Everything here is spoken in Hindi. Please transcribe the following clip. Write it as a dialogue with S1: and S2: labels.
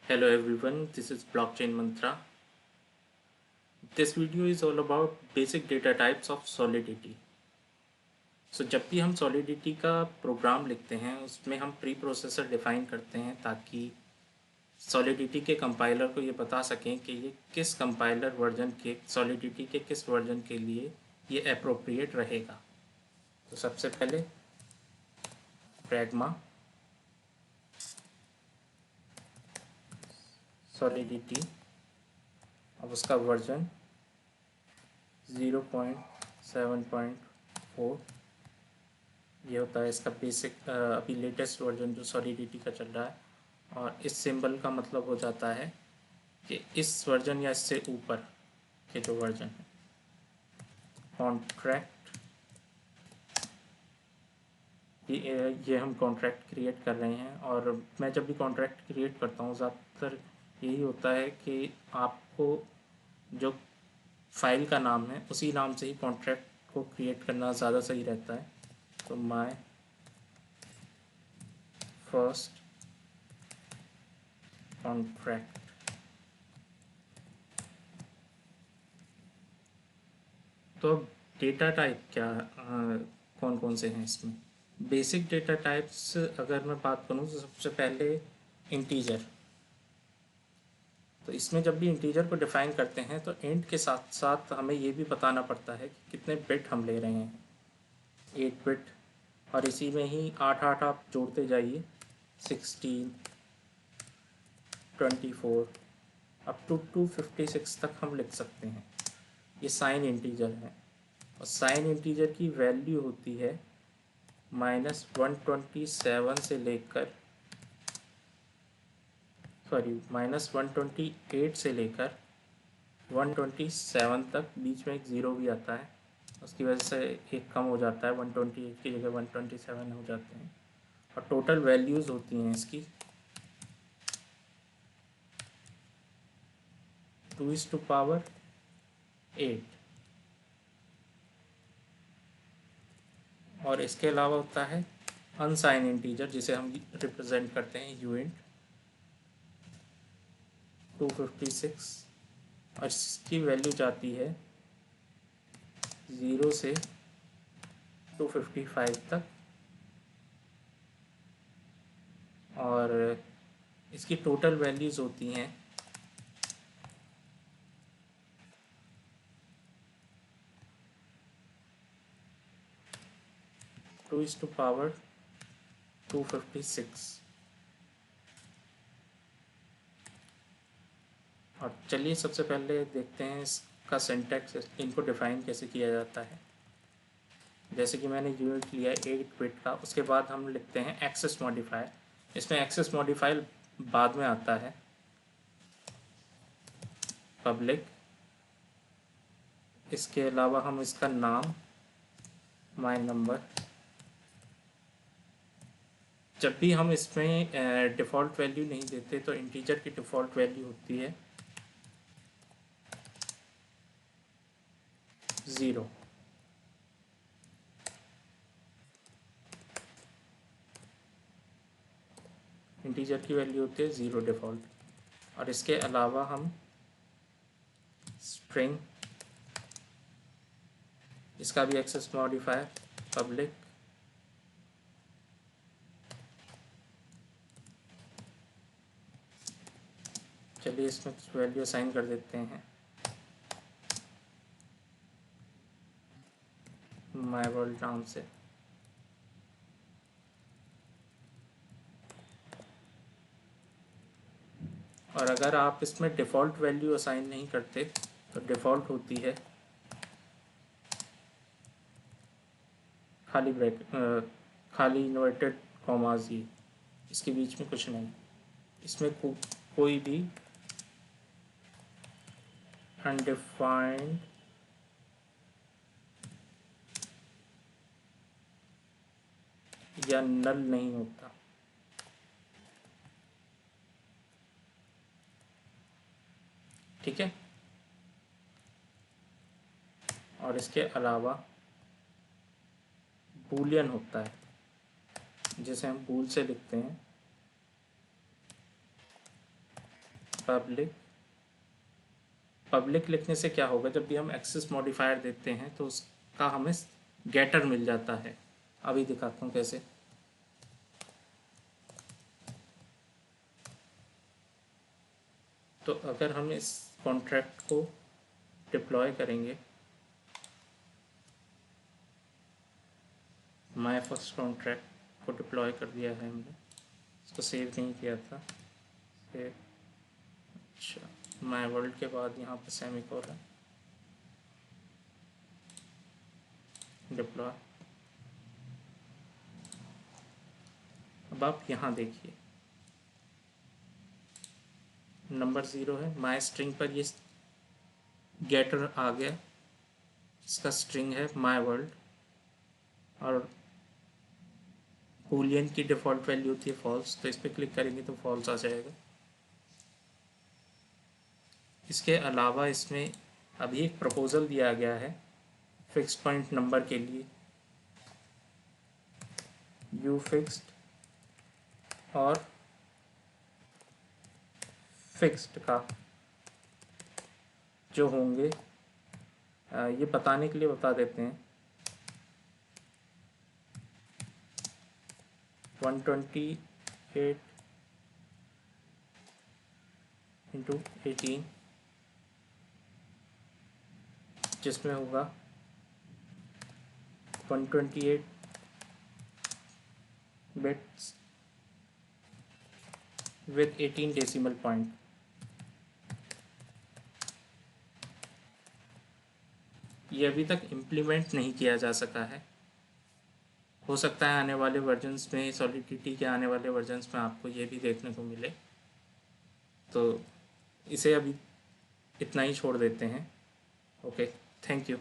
S1: Hello everyone, this is Blockchain Mantra. This video is all about basic data types of Solidity. जब भी हम Solidity का प्रोग्राम लिखते हैं उसमें हम प्री प्रोसेसर डिफाइन करते हैं ताकि Solidity के कंपाइलर को ये बता सकें कि ये किस कंपाइलर वर्जन के Solidity के किस वर्जन के लिए ये अप्रोप्रिएट रहेगा। तो सबसे पहले प्रैग्मा Solidity, अब उसका वर्जन 0.7.4 ये होता है इसका बेसिक अभी लेटेस्ट वर्जन जो सॉलिडिटी का चल रहा है। और इस सिंबल का मतलब हो जाता है कि इस वर्जन या इससे ऊपर के जो वर्जन है। कॉन्ट्रैक्ट, ये हम कॉन्ट्रैक्ट क्रिएट कर रहे हैं और मैं जब भी कॉन्ट्रैक्ट क्रिएट करता हूँ ज़्यादातर यही होता है कि आपको जो फाइल का नाम है उसी नाम से ही कॉन्ट्रैक्ट को क्रिएट करना ज़्यादा सही रहता है। तो माय फर्स्ट कॉन्ट्रैक्ट, तो डेटा टाइप क्या कौन कौन से हैं इसमें। बेसिक डेटा टाइप्स अगर मैं बात करूँ तो सबसे पहले इंटीजर। तो इसमें जब भी इंटीजर को डिफाइन करते हैं तो इंट के साथ साथ हमें ये भी बताना पड़ता है कि कितने बिट हम ले रहे हैं, 8 बिट, और इसी में ही 8 8 आप जोड़ते जाइए, 16, 24 अप टू 256 तक हम लिख सकते हैं। ये साइन इंटीजर है और साइन इंटीजर की वैल्यू होती है -127 से लेकर -128 से लेकर 127 तक। बीच में एक ज़ीरो भी आता है, उसकी वजह से एक कम हो जाता है, 128 की जगह 127 हो जाते हैं। और टोटल वैल्यूज़ होती हैं इसकी 2⁸8। और इसके अलावा होता है अनसाइन इंटीजर जिसे हम रिप्रेजेंट करते हैं यूइंट 256, और इसकी वैल्यू जाती है 0 से 255 तक। और इसकी टोटल वैल्यूज़ होती हैं 2⁸256। और चलिए सबसे पहले देखते हैं इसका सिंटैक्स, इनको डिफ़ाइन कैसे किया जाता है। जैसे कि मैंने यूनिट लिया 8 बिट का, उसके बाद हम लिखते हैं एक्सेस मॉडिफायर। इसमें एक्सेस मॉडिफायर बाद में आता है, पब्लिक। इसके अलावा हम इसका नाम माय नंबर। जब भी हम इसमें डिफ़ॉल्ट वैल्यू नहीं देते तो इंटीजर की डिफ़ॉल्ट वैल्यू होती है 0। इंटीजर की वैल्यू होती है 0 डिफ़ॉल्ट। और इसके अलावा हम स्ट्रिंग, इसका भी एक्सेस मॉडिफायर पब्लिक। चलिए इसमें कुछ वैल्यू असाइन कर देते हैं, माय वर्ल्ड नाम से। और अगर आप इसमें डिफ़ॉल्ट वैल्यू असाइन नहीं करते तो डिफ़ॉल्ट होती है खाली खाली इन्वर्टेड कॉमाज, ही इसके बीच में कुछ नहीं। इसमें कोई भी अनडिफाइंड या नल नहीं होता। ठीक है। और इसके अलावा बूलियन होता है जिसे हम बूल से लिखते हैं पब्लिक लिखने से क्या होगा, जब भी हम एक्सेस मॉडिफायर देते हैं तो उसका हमें गेटर मिल जाता है। अभी दिखाता हूँ कैसे। तो अगर हम इस कॉन्ट्रैक्ट को डिप्लॉय करेंगे, माय फर्स्ट कॉन्ट्रैक्ट को डिप्लॉय कर दिया है हमने, इसको सेव नहीं किया था। सेव, अच्छा, माय वर्ल्ड के बाद यहाँ पर सेमीकोलन, डिप्लॉय। अब आप यहाँ देखिए, नंबर 0 है, माय स्ट्रिंग पर ये गेटर आ गया, इसका स्ट्रिंग है माय वर्ल्ड, और बूलियन की डिफ़ॉल्ट वैल्यू थी फॉल्स, तो इस पर क्लिक करेंगे तो फॉल्स आ जाएगा। इसके अलावा इसमें अभी एक प्रपोज़ल दिया गया है फिक्स्ड पॉइंट नंबर के लिए, यू फिक्स्ड और फिक्स्ड का जो होंगे ये बताने के लिए बता देते हैं। 128 इंटू 18, जिसमें होगा 128 बिट्स विद 18 डेसिमल पॉइंट। ये अभी तक इम्प्लीमेंट नहीं किया जा सका है, हो सकता है आने वाले वर्जन्स में, सॉलिडिटी के आने वाले वर्जन्स में आपको ये भी देखने को मिले। तो इसे अभी इतना ही छोड़ देते हैं। Okay, thank you.